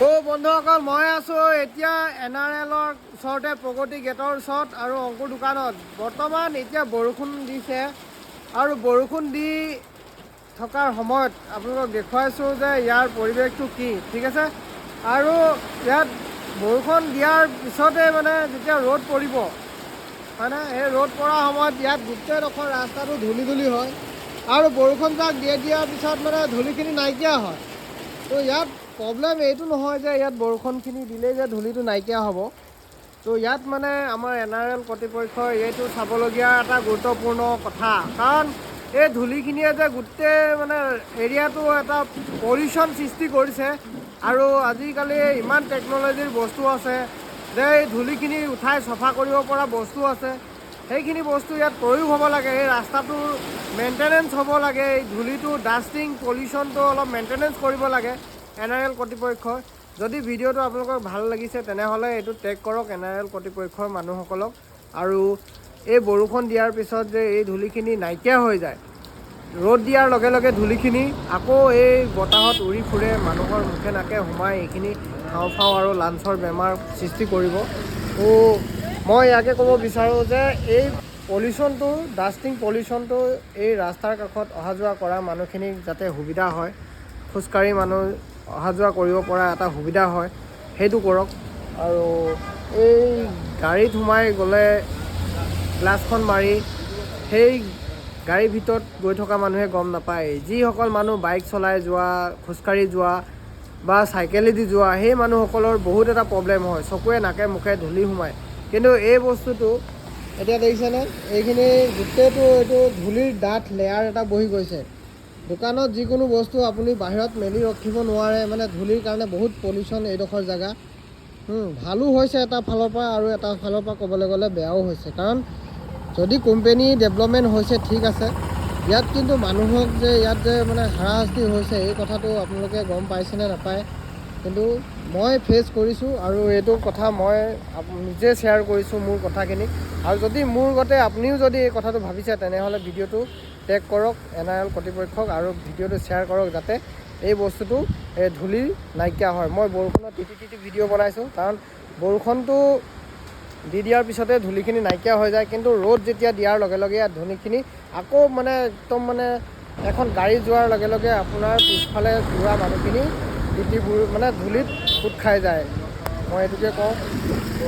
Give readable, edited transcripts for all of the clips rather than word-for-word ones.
তো বন্ধুসকল মই আছো এতিয়া NRLৰ ওচৰতে প্ৰগতি গেটৰ ওচৰত আৰু অংকুৰ দোকানত বৰ্তমান এতিয়া বৰষুণ দিছে আৰু বৰষুণ দি থকাৰ সময়ত আপোনালোকক দেখুৱাইছো যে ইয়াৰ পৰিৱেশটো কি ঠিক আছে আৰু ইয়াত বৰষুণ দিয়াৰ পিছতে মানে যেতিয়া ৰ'দ পৰিব মানে এই ৰ'দ পৰাৰ সময়ত ইয়াত গোটেইডোখৰ ৰাস্তাটো ধূলি হয় আৰু বৰষুণ যাক দিয়াৰ পিছত মানে ধূলিখিনি নাইকিয়া হয় তো ইয়াত প্ৰব্লেম এইটো নহয় যে ইয়াত বৰষুণখিনি দিলেই যে ধূলিটো নাইকিয়া হ'ব তো ইয়াত মানে আমাৰ NRL কৰ্তৃপক্ষৰ এইটো চাবলগীয়া এটা গুৰুত্বপূৰ্ণ কথা কাৰণ এই ধূলিখিনিয়ে যে গোটেই মানে এৰিয়াটো এটা পলিউশ্যন সৃষ্টি কৰিছে আৰু আজিকালি ইমান টেকন'লজিৰ বস্তু আছে যে এই ধূলিখিনি উঠাই চফা কৰিব পৰা বস্তু আছে সেইখিনি বস্তু ইয়াত প্ৰয়োগ হ'ব লাগে এই ৰাস্তাটোৰ মেইনটেনেঞ্চ হ'ব লাগে এই ধূলিটো ডাষ্টিং পলিউশ্যনটো অলপ মেইনটেনেঞ্চ কৰিব লাগে NRL কৰ্তৃপক্ষই যদি ভিডিঅ'টো আপোনালোকক ভাল লাগিছে তেনেহ'লে এইটো টেগ কৰক NRL কৰ্তৃপক্ষৰ মানুহসকলক আৰু এই বৰষুণ দিয়াৰ পিছত যে এই ধূলিখিনি নাইকিয়া হৈ যায় ৰ'দ দিয়াৰ লগে লগে ধূলিখিনি আকৌ এই বতাহত উৰি ফুৰে মানুহৰ মুখে নাকে সোমাই এইখিনি হাওঁফাওঁ আৰু লাঞ্চৰ বেমাৰ সৃষ্টি কৰিব তো মই ইয়াকে ক'ব বিচাৰোঁ যে এই পলিউশ্যনটো ডাষ্টিং পলিউশ্যনটো এই ৰাস্তাৰ কাষত অহা যোৱা কৰা মানুহখিনিক যাতে সুবিধা হয় খোজকাঢ়ি মানুহ অহা যোৱা কৰিব পৰা এটা সুবিধা হয় সেইটো কৰক আৰু এই গাড়ীত সোমাই গ'লে গ্লাছখন মাৰি সেই গাড়ীৰ ভিতৰত গৈ থকা মানুহে গম নাপায় যিসকল মানুহ বাইক চলাই যোৱা খোজকাঢ়ি যোৱা বা চাইকেলেদি যোৱা সেই মানুহসকলৰ বহুত এটা প্ৰব্লেম হয় চকুৱে নাকে মুখে ধূলি সোমায় কিন্তু এই বস্তুটো এতিয়া দেখিছেনে এইখিনি গোটেইটো এইটো ধূলিৰ ডাঠ লেয়াৰ এটা বহি গৈছে দোকানত যিকোনো বস্তু আপুনি বাহিৰত মেলি ৰখিব নোৱাৰে মানে ধূলিৰ কাৰণে বহুত পলিউশ্যন এইডোখৰ জেগা ভালো হৈছে এটা ফালৰ পৰা আৰু এটা ফালৰ পৰা ক'বলৈ গ'লে বেয়াও হৈছে কাৰণ যদি কোম্পানী ডেভেলপমেণ্ট হৈছে ঠিক আছে ইয়াত কিন্তু মানুহক যে ইয়াত যে মানে হাৰাশাস্তি হৈছে এই কথাটো আপোনালোকে গম পাইছেনে নাপায় কিন্তু মই ফেচ কৰিছোঁ আৰু এইটো কথা মই নিজে শ্বেয়াৰ কৰিছোঁ মোৰ কথাখিনি আৰু যদি মোৰ গতে আপুনিও যদি এই কথাটো ভাবিছে তেনেহ'লে ভিডিঅ'টো টেগ কৰক NRL কৰ্তৃপক্ষক আৰু ভিডিঅ'টো শ্বেয়াৰ কৰক যাতে এই বস্তুটো এই ধূলি নাইকিয়া হয় মই বৰষুণত তিতি ভিডিঅ' বনাইছোঁ কাৰণ বৰষুণটো দি দিয়াৰ পিছতে ধূলিখিনি নাইকিয়া হৈ যায় কিন্তু ৰ'দ যেতিয়া দিয়াৰ লগে লগে ইয়াত ধূলিখিনি আকৌ মানে একদম মানে এখন গাড়ী যোৱাৰ লগে লগে আপোনাৰ পিছফালে যোৱা মানুহখিনি মানে ধূলিত পোত খাই যায় মই এইটোকে কওঁ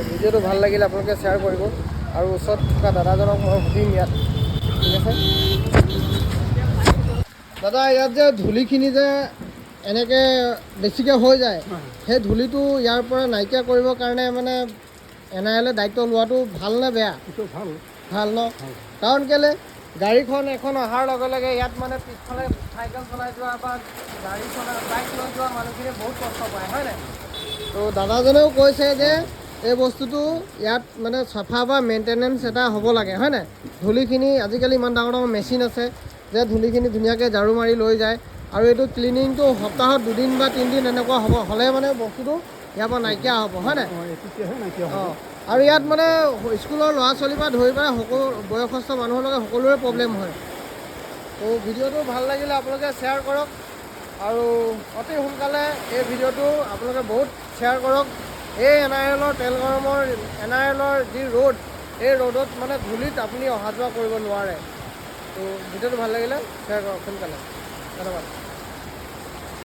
ভিডিঅ'টো ভাল লাগিলে আপোনালোকে শ্বেয়াৰ কৰিব আৰু ওচৰত থকা দাদাজনক মই সুধিম ইয়াত ঠিক আছে দাদা ইয়াত যে ধূলিখিনি যে এনেকৈ বেছিকৈ হৈ যায় সেই ধূলিটো ইয়াৰ পৰা নাইকিয়া কৰিবৰ কাৰণে মানে NRLে দায়িত্ব লোৱাটো ভাল নে বেয়া ভাল ন কাৰণ কেলৈ গাড়ীখন এখন অহাৰ লগে লগে ইয়াত মানে পিছফালে চাইকেল চলাই যোৱা বা গাড়ী চলাই বাইক লৈ যোৱা মানুহখিনিয়ে বহুত কষ্ট পায় হয় নাই তো দাদাজনেও কৈছে যে এই বস্তুটো ইয়াত মানে চাফা বা মেইনটেনেঞ্চ এটা হ'ব লাগে হয় নাই ধূলিখিনি আজিকালি ইমান ডাঙৰ ডাঙৰ মেচিন আছে যে ধূলিখিনি ধুনীয়াকৈ ঝাৰু মাৰি লৈ যায় আৰু এইটো ক্লিনিংটো সপ্তাহত 2 দিন বা 3 দিন এনেকুৱা হ'লে মানে বস্তুটো ইয়াৰ পৰা নাইকিয়া হ'ব হয় নাই অঁ আৰু ইয়াত মানে স্কুলৰ ল'ৰা ছোৱালীৰ পৰা ধৰি পেলাই সকলো বয়সস্থ মানুহলৈকে সকলোৰে প্ৰব্লেম হয় তো ভিডিঅ'টো ভাল লাগিলে আপোনালোকে শ্বেয়াৰ কৰক আৰু অতি সোনকালে এই ভিডিঅ'টো আপোনালোকে বহুত শ্বেয়াৰ কৰক এই NRLৰ তেল গৰমৰ NRLৰ যি ৰ'দ এই ৰ'দত মানে ধূলিত আপুনি অহা যোৱা কৰিব নোৱাৰে তো ভিডিঅ'টো ভাল লাগিলে শ্বেয়াৰ কৰক সোনকালে ধন্যবাদ